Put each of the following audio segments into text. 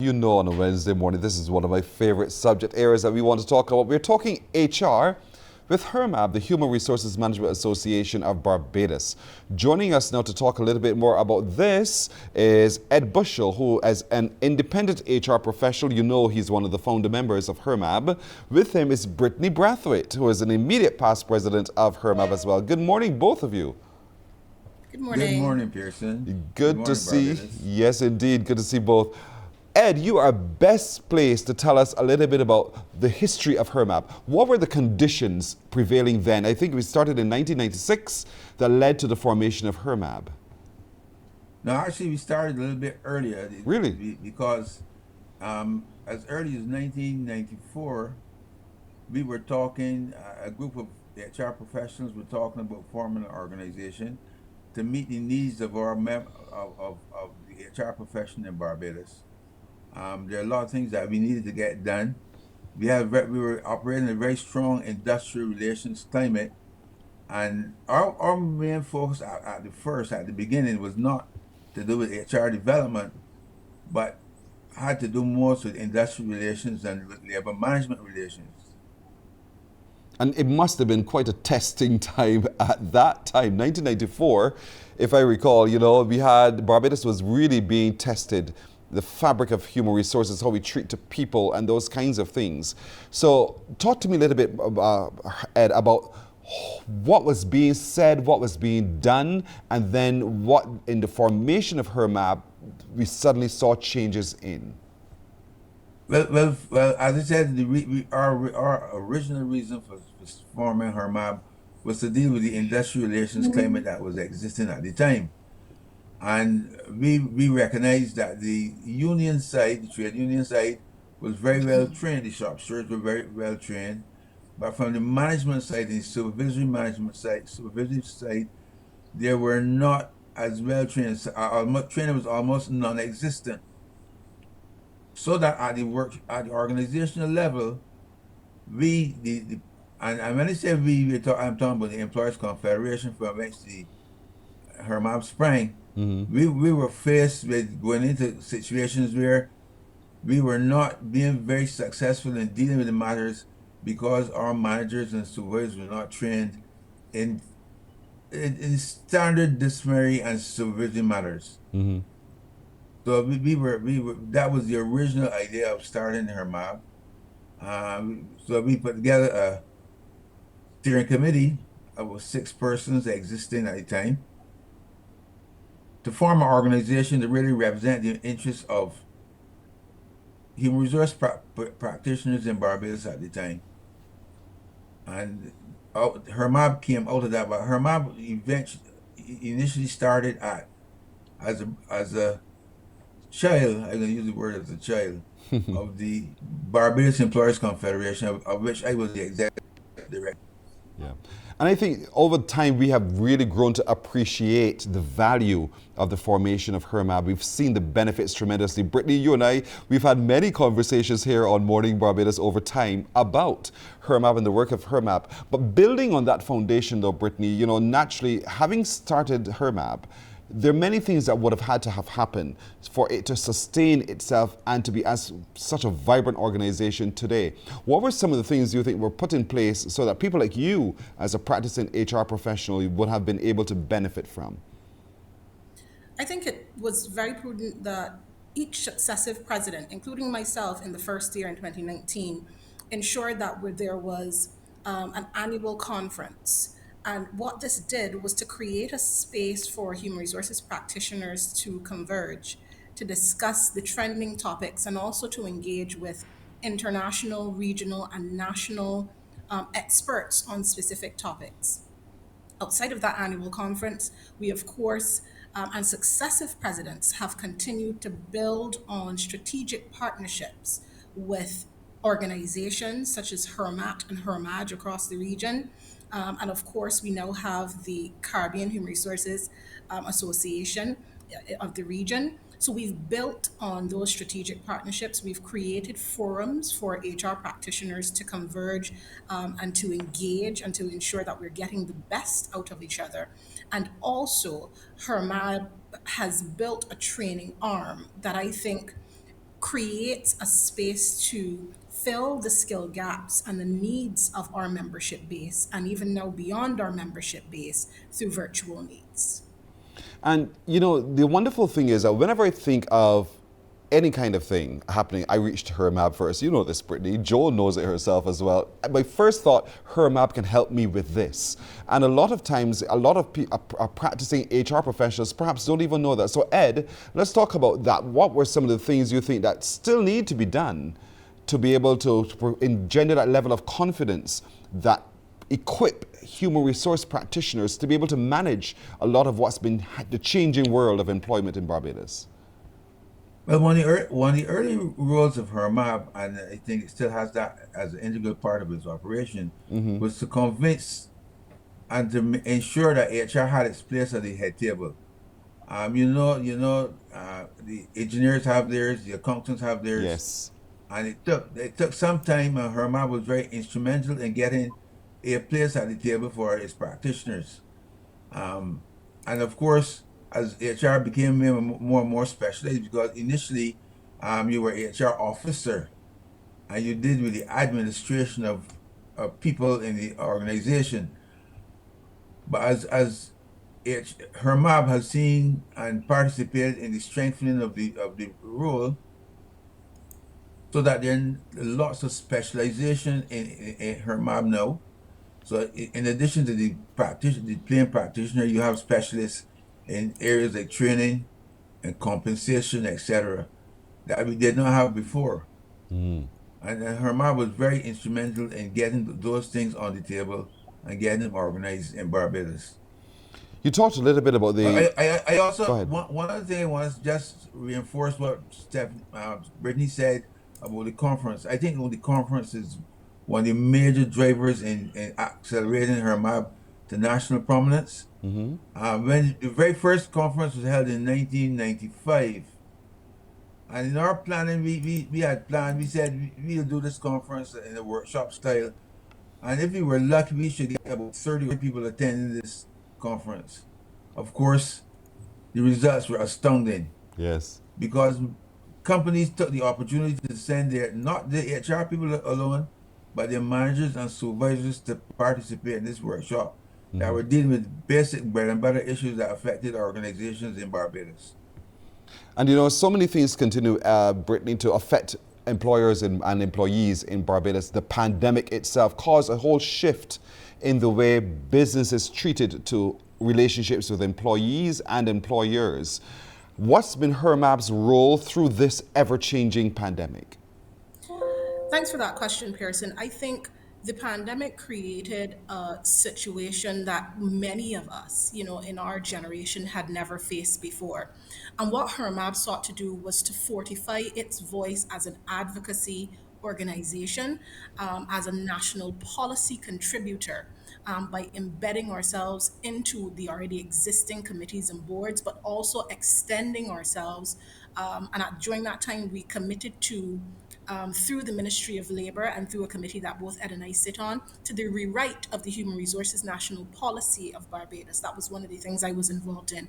You know, on a Wednesday morning, this is one of my favorite subject areas that we want to talk about. We're talking HR with HRMAB, the Human Resources Management Association of Barbados. Joining us now to talk a little bit more about this is Ed Bushell, who, as an independent HR professional, you know he's one of the founder members of HRMAB. With him is Brittany Brathwaite, who is an immediate past president of HRMAB as well. Good morning, both of you. Good morning. Good morning, Pearson. Good to see. Yes, indeed. Good to see both. Ed, you are best placed to tell us a little bit about the history of HRMAB. What were the conditions prevailing then? I think we started in 1996 that led to the formation of HRMAB. No, actually, we started a little bit earlier. Really? Because as early as 1994, we were talking, a group of HR professionals were talking about forming an organization to meet the needs of our of the HR profession in Barbados. There are a lot of things that we needed to get done. We were operating a very strong industrial relations climate, and our main focus at the beginning was not to do with HR development, but had to do more with industrial relations and with labor management relations. And it must have been quite a testing time at that time, 1994. If I recall, you know, Barbados was really being tested. The fabric of human resources, how we treat the people and those kinds of things. So talk to me a little bit, Ed, about what was being said, what was being done, and then what in the formation of HRMAB we suddenly saw changes in. Well, as I said, our original reason for forming HRMAB was to deal with the industrial relations climate that was existing at the time. And we recognized that the union side, the trade union side, was very well trained. The shop stewards were very well trained. But from the management side, the supervisory side, they were not as well trained. Training was almost non-existent. So that at the organizational level, and when I say I'm talking about the Employers Confederation, from which the HRMAB sprang. We were faced with going into situations where we were not being very successful in dealing with the matters because our managers and supervisors were not trained in standard disciplinary and supervision matters. So that was the original idea of starting HRMAB. So we put together a steering committee of 6 persons existing at the time, to form an organization to really represent the interests of human resource practitioners in Barbados at the time. And HRMAB came out of that, but HRMAB initially started as a child, I'm going to use the word as a child, of the Barbados Employers Confederation, of which I was the executive director. Yeah. And I think over time we have really grown to appreciate the value of the formation of HRMAB. We've seen the benefits tremendously. Brittany, you and I, we've had many conversations here on Morning Barbados over time about HRMAB and the work of HRMAB. But building on that foundation though, Brittany, you know, naturally, having started HRMAB, there are many things that would have had to have happened for it to sustain itself and to be as such a vibrant organization today. What were some of the things you think were put in place so that people like you, as a practicing HR professional, would have been able to benefit from? I think it was very prudent that each successive president, including myself in the first year in 2019, ensured that there was an annual conference. And what this did was to create a space for human resources practitioners to converge, to discuss the trending topics, and also to engage with international, regional, and national experts on specific topics. Outside of that annual conference, we, of course, and successive presidents have continued to build on strategic partnerships with organizations such as HRMAT and HRMAD across the region. And of course, we now have the Caribbean Human Resources Association of the region. So we've built on those strategic partnerships. We've created forums for HR practitioners to converge and to engage and to ensure that we're getting the best out of each other. And also, HRMAB has built a training arm that I think creates a space to fill the skill gaps and the needs of our membership base, and even now beyond our membership base through virtual needs. And you know, the wonderful thing is that whenever I think of any kind of thing happening, I reach to HRMAB first. You know this, Brittany. Joel knows it herself as well. My first thought, HRMAB can help me with this. And a lot of times, a lot of practicing HR professionals perhaps don't even know that. So Ed, let's talk about that. What were some of the things you think that still need to be done to be able to engender that level of confidence that equip human resource practitioners to be able to manage a lot of what's been the changing world of employment in Barbados? Well, one of the early roles of HRMAB, and I think it still has that as an integral part of its operation, was to convince and to ensure that HR had its place at the head table. The engineers have theirs, the accountants have theirs, Yes. and it took some time. And HRMAB was very instrumental in getting a place at the table for its practitioners. Um, and of course, as HR became more and more specialized, because initially you were HR officer and you did with the administration of people in the organization. But as HRMAB has seen and participated in the strengthening of the role, so that then lots of specialization in HRMAB now. So in addition to the plain practitioner, you have specialists in areas like training and compensation, etc., that we did not have before. And HRMAB was very instrumental in getting those things on the table and getting them organized in Barbados. You talked a little bit about the. I Go also ahead. one other thing I want to just reinforce what Brittany said about the conference. I think the conference is one of the major drivers in accelerating HRMAB to national prominence. When the very first conference was held in 1995, and in our planning, we had planned. We said we'll do this conference in a workshop style, and if we were lucky, we should get about 30 people attending this conference. Of course, the results were astounding Yes. because companies took the opportunity to send not the HR people alone, but their managers and supervisors to participate in this workshop that were dealing with basic bread and butter issues that affected organizations in Barbados. And you know, so many things continue, Brittany, to affect employers and employees in Barbados. The pandemic itself caused a whole shift in the way business is treated to relationships with employees and employers. What's been HRMAB's role through this ever-changing pandemic? Thanks for that question, Pearson. I think the pandemic created a situation that many of us, in our generation had never faced before. And what HRMAB sought to do was to fortify its voice as an advocacy organization, as a national policy contributor, by embedding ourselves into the already existing committees and boards, but also extending ourselves. During that time, we committed to through the Ministry of Labour and through a committee that both Ed and I sit on, to the rewrite of the Human Resources National Policy of Barbados. That was one of the things I was involved in.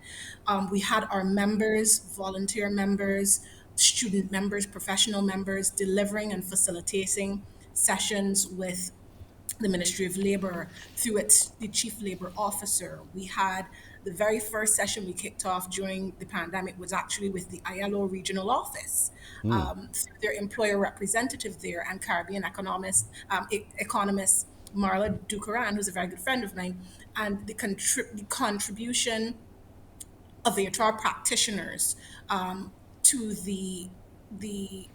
We had our members, volunteer members, student members, professional members, delivering and facilitating sessions with the Ministry of Labour through the Chief Labour Officer. We had the very first session we kicked off during the pandemic was actually with the ILO Regional Office, through their employer representative there and Caribbean economist Marla Ducaran, who's a very good friend of mine, and the contribution of the HR practitioners to the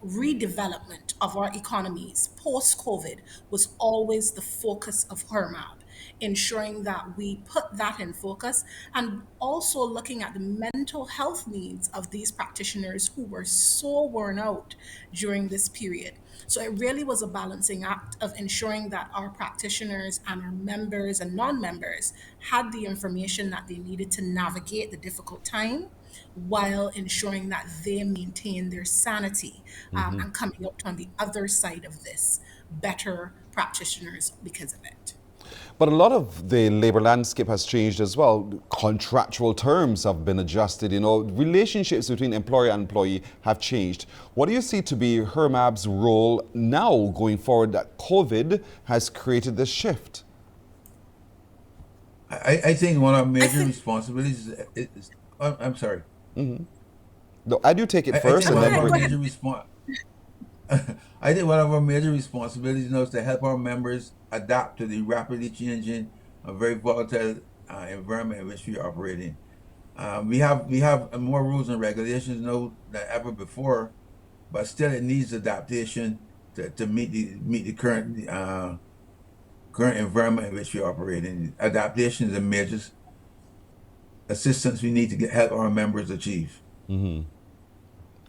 redevelopment of our economies post-COVID was always the focus of HRMAB, ensuring that we put that in focus and also looking at the mental health needs of these practitioners who were so worn out during this period. So it really was a balancing act of ensuring that our practitioners and our members and non-members had the information that they needed to navigate the difficult time while ensuring that they maintain their sanity, and coming out on the other side of this better practitioners because of it. But a lot of the labor landscape has changed as well. Contractual terms have been adjusted. Relationships between employer and employee have changed. What do you see to be HRMAB's role now going forward that COVID has created this shift? I think one of our major responsibilities is I'm sorry. No, I do take it I first think and one then of our Brittany. major I think one of our major responsibilities now is to help our members adapt to the rapidly changing and very volatile environment in which we operate in. We have more rules and regulations now than ever before, but still it needs adaptation to meet the current current environment in which we operate in. Adaptation is a major assistance we need to help our members achieve.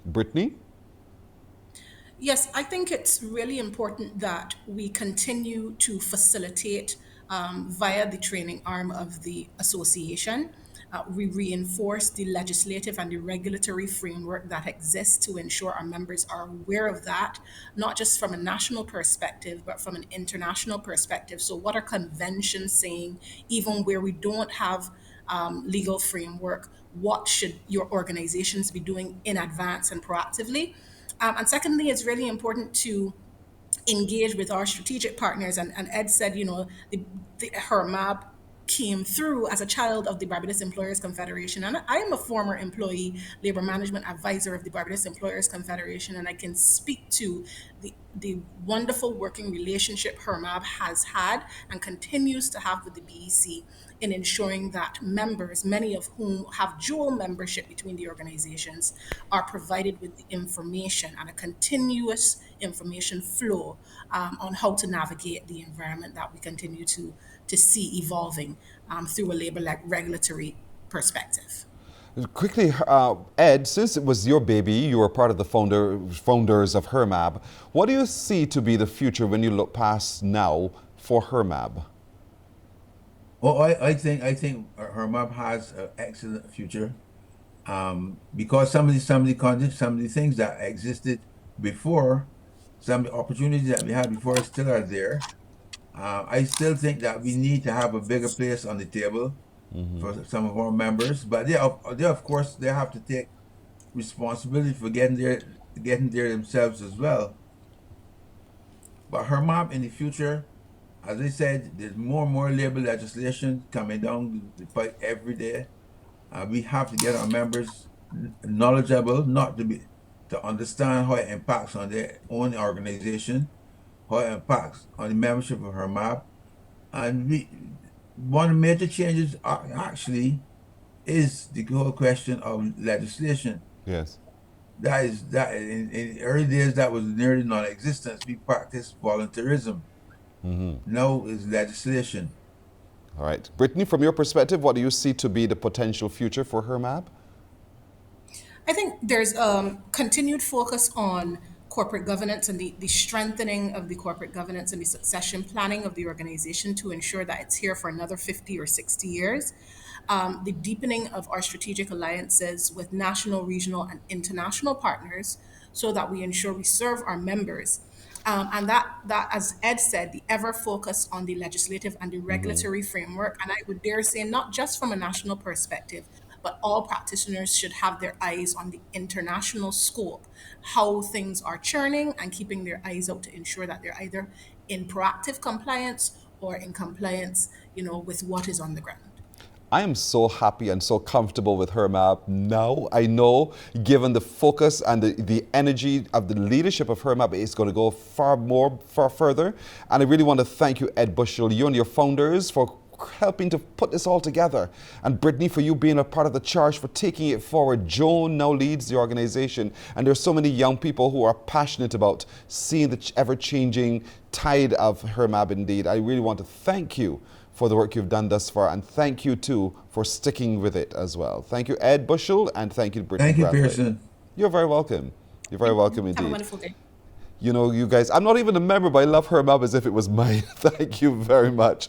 Brittany? Yes, I think it's really important that we continue to facilitate via the training arm of the association. We reinforce the legislative and the regulatory framework that exists to ensure our members are aware of that, not just from a national perspective, but from an international perspective. So, what are conventions saying, even where we don't have legal framework? What should your organizations be doing in advance and proactively? And secondly, it's really important to engage with our strategic partners. And Ed said, the HRMAB came through as a child of the Barbados Employers Confederation. And I am a former employee labor management advisor of the Barbados Employers Confederation, and I can speak to the wonderful working relationship HRMAB has had and continues to have with the BEC in ensuring that members, many of whom have dual membership between the organizations, are provided with the information and a continuous information flow on how to navigate the environment that we continue to see evolving through a labor regulatory perspective. Quickly, Ed, since it was your baby, you were part of the founders of HRMAB. What do you see to be the future when you look past now for HRMAB? Well, I think HRMAB has an excellent future because some of the things that existed before, some of the opportunities that we had before still are there. I still think that we need to have a bigger place on the table for some of our members, but they of course they have to take responsibility for getting there themselves as well. But HRMAB in the future, as I said, there's more and more labor legislation coming down the pipe every day. We have to get our members knowledgeable, to understand how it impacts on their own organization, how it impacts on the membership of HRMAB. And one of the major changes actually is the whole question of legislation. Yes. That in early days that was nearly non-existent. We practiced voluntarism. Now is legislation. All right. Brittany, from your perspective, what do you see to be the potential future for HRMAB? I think there's continued focus on corporate governance and the strengthening of the corporate governance and the succession planning of the organization to ensure that it's here for another 50 or 60 years. The deepening of our strategic alliances with national, regional, and international partners so that we ensure we serve our members. And that, as Ed said, the ever focus on the legislative and the regulatory framework. And I would dare say, not just from a national perspective, but all practitioners should have their eyes on the international scope, how things are churning, and keeping their eyes out to ensure that they're either in proactive compliance or in compliance, with what is on the ground. I am so happy and so comfortable with HRMAB now. I know, given the focus and the energy of the leadership of HRMAB, it's going to go far further. And I really want to thank you, Ed Bushell, you and your founders, for helping to put this all together. And Brittany, for you being a part of the charge for taking it forward. Joan now leads the organization. And there's so many young people who are passionate about seeing the ever-changing tide of HRMAB indeed. I really want to thank you for the work you've done thus far, and thank you too for sticking with it as well. Thank you, Ed Bushell, and thank you, Brittany. Thank you, Brathwaite. Pearson. You're very welcome. You're very welcome indeed. Have a wonderful day. You guys, I'm not even a member, but I love HRMAB as if it was mine. Thank you very much.